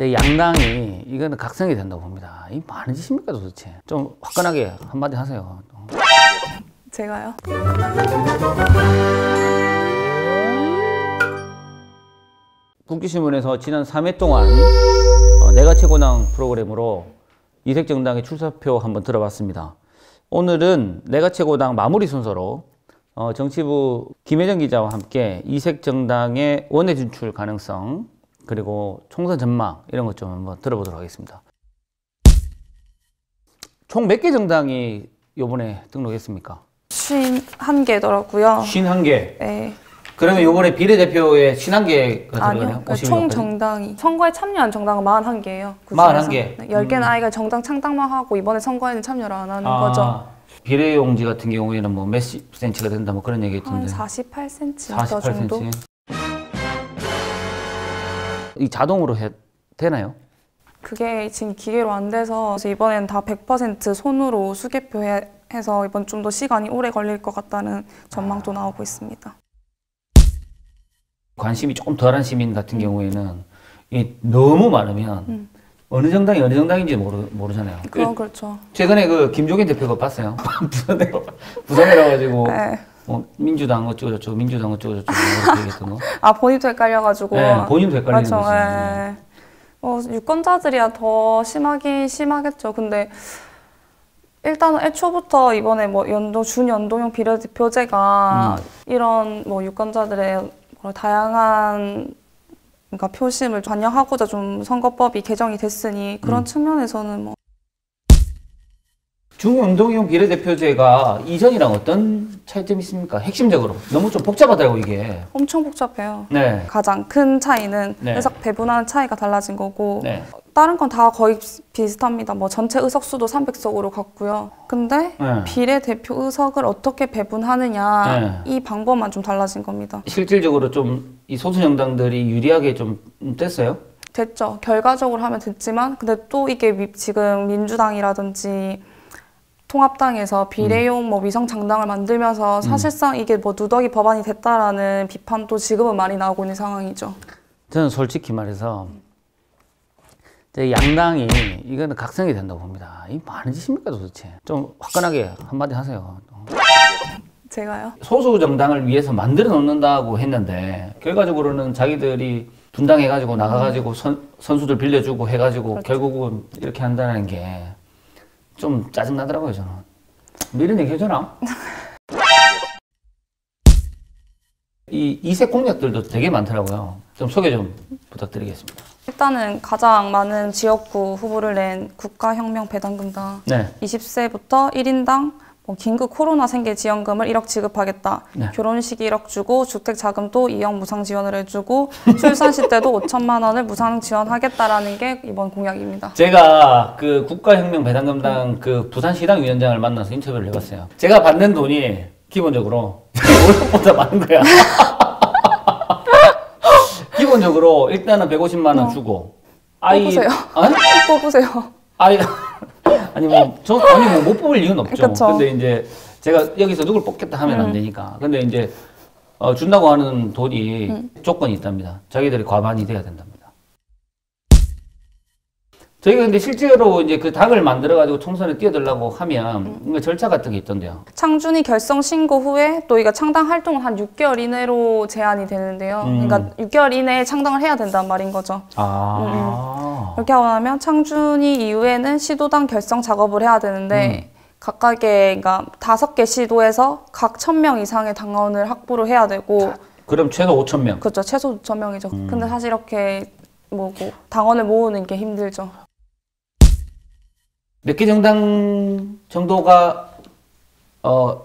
양당이 이거는 각성이 된다고 봅니다. 이 많은 짓입니까 도대체? 좀 화끈하게 한마디 하세요. 제가요? 국기신문에서 지난 3회 동안 내가 최고당 프로그램으로 이색정당의 출사표 한번 들어봤습니다. 오늘은 내가 최고당 마무리 순서로 정치부 김혜정 기자와 함께 이색정당의 원내 진출 가능성 그리고 총선 전망 이런 것 좀 한번 들어보도록 하겠습니다. 총 몇 개 정당이 이번에 등록했습니까? 51개더라고요. 51개? 네. 그러면 이번에 비례대표에 51개가 들어가네요? 아니요. 총 정당이. 선거에 참여한 정당은 41개예요. 41개? 네, 10개는 아이가 정당 창당만 하고 이번에 선거에는 참여를 안 하는 거죠. 비례용지 같은 경우에는 뭐 몇십 센치가 된다 뭐 그런 얘기 있던데. 한 48cm 48cm 정도? 이 자동으로 되나요? 그게 지금 기계로 안 돼서 이번엔 다 100% 손으로 수개표 해서 이번 좀 더 시간이 오래 걸릴 것 같다는 전망도 나오고 있습니다. 관심이 조금 덜한 시민 같은 경우에는 이 너무 많으면 어느 정당이 어느 정당인지 모르잖아요. 그건 그렇죠. 최근에 그 김종인 대표가 봤어요. 부산이라 가지고 네. 민주당 어쩌고저쩌고 민주당 어쩌고저쩌고 이렇게 얘기했던 거. 본인도 헷갈려가지고. 네, 본인도 헷갈리는 맞죠. 거지. 네. 유권자들이야 더 심하긴 심하겠죠. 근데 일단은 애초부터 이번에 뭐 준연동형 비례대표제가 이런 뭐 유권자들의 다양한 그러니까 표심을 반영하고자 좀 선거법이 개정이 됐으니 그런 측면에서는 뭐 준연동형 비례대표제가 이전이랑 어떤 차이점이 있습니까? 핵심적으로 너무 좀 복잡하더라고 이게. 엄청 복잡해요. 네. 가장 큰 차이는 네. 의석 배분하는 차이가 달라진 거고 네. 다른 건 다 거의 비슷합니다. 뭐 전체 의석수도 300석으로 갔고요. 근데 네. 비례대표 의석을 어떻게 배분하느냐 네. 이 방법만 좀 달라진 겁니다. 실질적으로 좀 이 소수 정당들이 유리하게 좀 됐어요? 됐죠. 결과적으로 하면 됐지만 근데 또 이게 지금 민주당이라든지 통합당에서 비례용 뭐 위성 장당을 만들면서 사실상 이게 뭐 누더기 법안이 됐다라는 비판도 지금은 많이 나오고 있는 상황이죠. 저는 솔직히 말해서 양당이 이거는 각성이 된다고 봅니다. 이 많은 짓입니까 도대체? 좀 화끈하게 한마디 하세요. 제가요? 소수 정당을 위해서 만들어 놓는다고 했는데 결과적으로는 자기들이 분당해가지고 나가가지고 선수들 빌려주고 해가지고 그렇죠. 결국은 이렇게 한다는 게 좀 짜증나더라고요 저는. 이런 얘기 해주나? 이 이색 공약들도 되게 많더라고요. 좀 소개 좀 부탁드리겠습니다. 일단은 가장 많은 지역구 후보를 낸 국가혁명배당금당 네. 20세부터 1인당 뭐 긴급 코로나 생계 지원금을 1억 지급하겠다. 네. 결혼식 1억 주고 주택자금도 2억 무상 지원을 해주고 출산시 때도 5천만 원을 무상 지원하겠다라는 게 이번 공약입니다. 제가 그 국가혁명배당금당 그 부산시당 위원장을 만나서 인터뷰를 해봤어요. 제가 받는 돈이 기본적으로 월급보다 많은 거야. 기본적으로 일단은 150만 원 주고 뽑으세요. 뽑으세요. 아니 뭐 못 뽑을 이유는 없죠. 그쵸. 근데 이제 제가 여기서 누굴 뽑겠다 하면 안 되니까. 근데 이제 준다고 하는 돈이 조건이 있답니다. 자기들이 과반이 돼야 된답니다. 저희가 근데 실제로 이제 그 당을 만들어가지고 총선에 뛰어들려고 하면 절차 같은 게 있던데요. 창준이 결성 신고 후에 또 이거 창당 활동은 한 6개월 이내로 제한이 되는데요. 그러니까 6개월 이내에 창당을 해야 된다는 말인 거죠. 그렇게 하고 나면 창준이 이후에는 시도당 결성 작업을 해야 되는데 각각의 그러니까 5개 시도에서 각 1,000명 이상의 당원을 확보를 해야 되고 그럼 최소 5,000명. 그렇죠. 최소 5,000명이죠. 근데 사실 이렇게 당원을 모으는 게 힘들죠. 몇 개 정당 정도가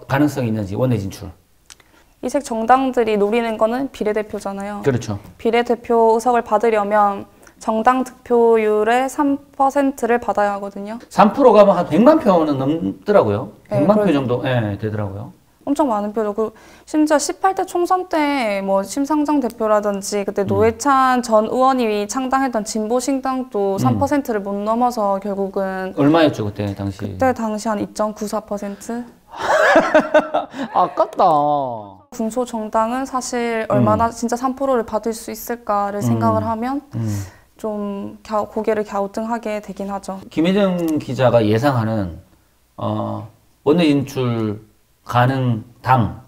가능성이 있는지 원내 진출. 이색 정당들이 노리는 거는 비례대표잖아요. 그렇죠. 비례대표 의석을 받으려면 정당 득표율의 3%를 받아야 하거든요. 3% 가면 한 100만 표는 넘더라고요. 100만 표 정도 되더라고요. 엄청 많은 표죠. 심지어 18대 총선 때 뭐 심상정 대표라든지 그때 노회찬 전 의원이 창당했던 진보신당도 3%를 못 넘어서 결국은 얼마였죠 그때 당시? 그때 당시 한 2.94%? 아깝다. 중소정당은 사실 얼마나 진짜 3%를 받을 수 있을까를 생각을 하면 좀 고개를 갸우뚱하게 되긴 하죠. 김혜정 기자가 예상하는 원내 진출 가능 당.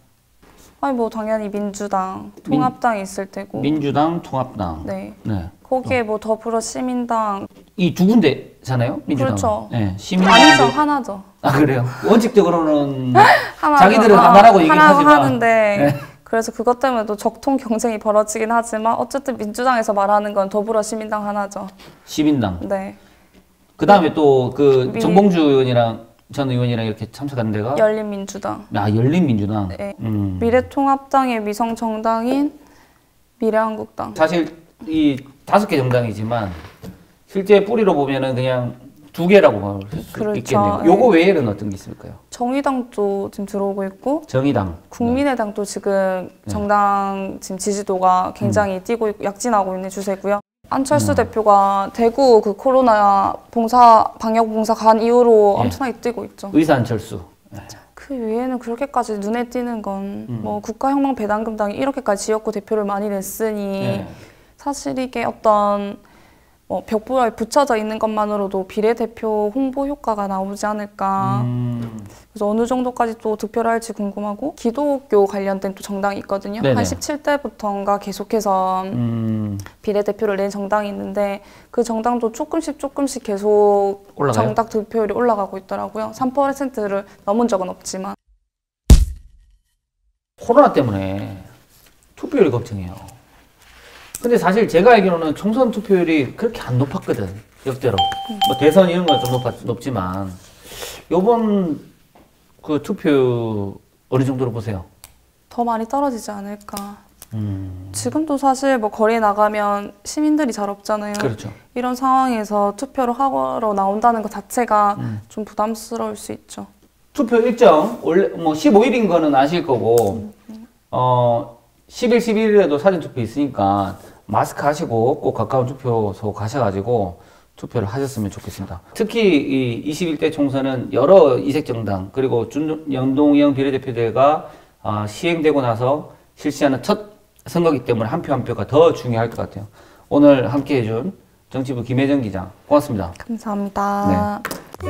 아니 뭐 당연히 민주당, 통합당이 있을 테고. 민주당, 통합당. 네. 네. 거기에 뭐 더불어시민당. 이 두 군데잖아요, 민주당. 그렇죠. 네. 아니죠, 하나죠. 아 그래요. 원칙적으로는 하나죠. 자기들은 하나라고 얘기는 하나 하지만. 하는데. 네. 그래서 그것 때문에도 적통 경쟁이 벌어지긴 하지만 어쨌든 민주당에서 말하는 건 더불어시민당 하나죠. 시민당. 네. 그 다음에 또 그 정봉주 의원이랑 전 의원이랑 이렇게 참석하는 데가 열린민주당. 아 열린민주당. 네. 미래통합당의 위성 정당인 미래한국당. 사실 이 5개 정당이지만 실제 뿌리로 보면은 그냥 2개라고 볼 수 그렇죠. 있겠네요. 네. 요거 외에는 어떤 게 있을까요? 정의당도 지금 들어오고 있고 정의당. 국민의당도 지금 정당 지금 지지도가 굉장히 뛰고 있고 약진하고 있는 추세고요. 안철수 대표가 대구 그 코로나 방역 봉사 간 이후로 엄청나게 뛰고 있죠. 의사 안철수. 네. 그 외에는 그렇게까지 눈에 띄는 건 뭐 국가혁명배당금당이 이렇게까지 지역구 대표를 많이 냈으니 네. 사실 이게 어떤 뭐 벽보에 붙여져 있는 것만으로도 비례대표 홍보 효과가 나오지 않을까. 그래서 어느 정도까지 또 득표를 할지 궁금하고 기독교 관련된 또 정당이 있거든요. 네네. 한 17대부터인가 계속해서 비례대표를 낸 정당이 있는데 그 정당도 조금씩 계속 올라가요? 정당 득표율이 올라가고 있더라고요. 3%를 넘은 적은 없지만. 코로나 때문에 투표율이 걱정해요. 근데 사실 제가 알기로는 총선 투표율이 그렇게 안 높았거든, 역대로. 뭐 대선 이런 건 좀 높지만 요번 그 투표 어느 정도로 보세요? 더 많이 떨어지지 않을까. 지금도 사실 뭐 거리에 나가면 시민들이 잘 없잖아요. 그렇죠. 이런 상황에서 투표를 하러 나온다는 것 자체가 좀 부담스러울 수 있죠. 투표 일정 원래 뭐 15일인 거는 아실 거고 10일, 11일에도 사전투표 있으니까 마스크 하시고 꼭 가까운 투표소 가셔가지고 투표를 하셨으면 좋겠습니다. 특히 이 21대 총선은 여러 이색정당 그리고 연동형 비례대표제가 시행되고 나서 실시하는 첫 선거이기 때문에 한 표 한 표가 더 중요할 것 같아요. 오늘 함께 해준 정치부 김혜정 기자 고맙습니다. 감사합니다. 네.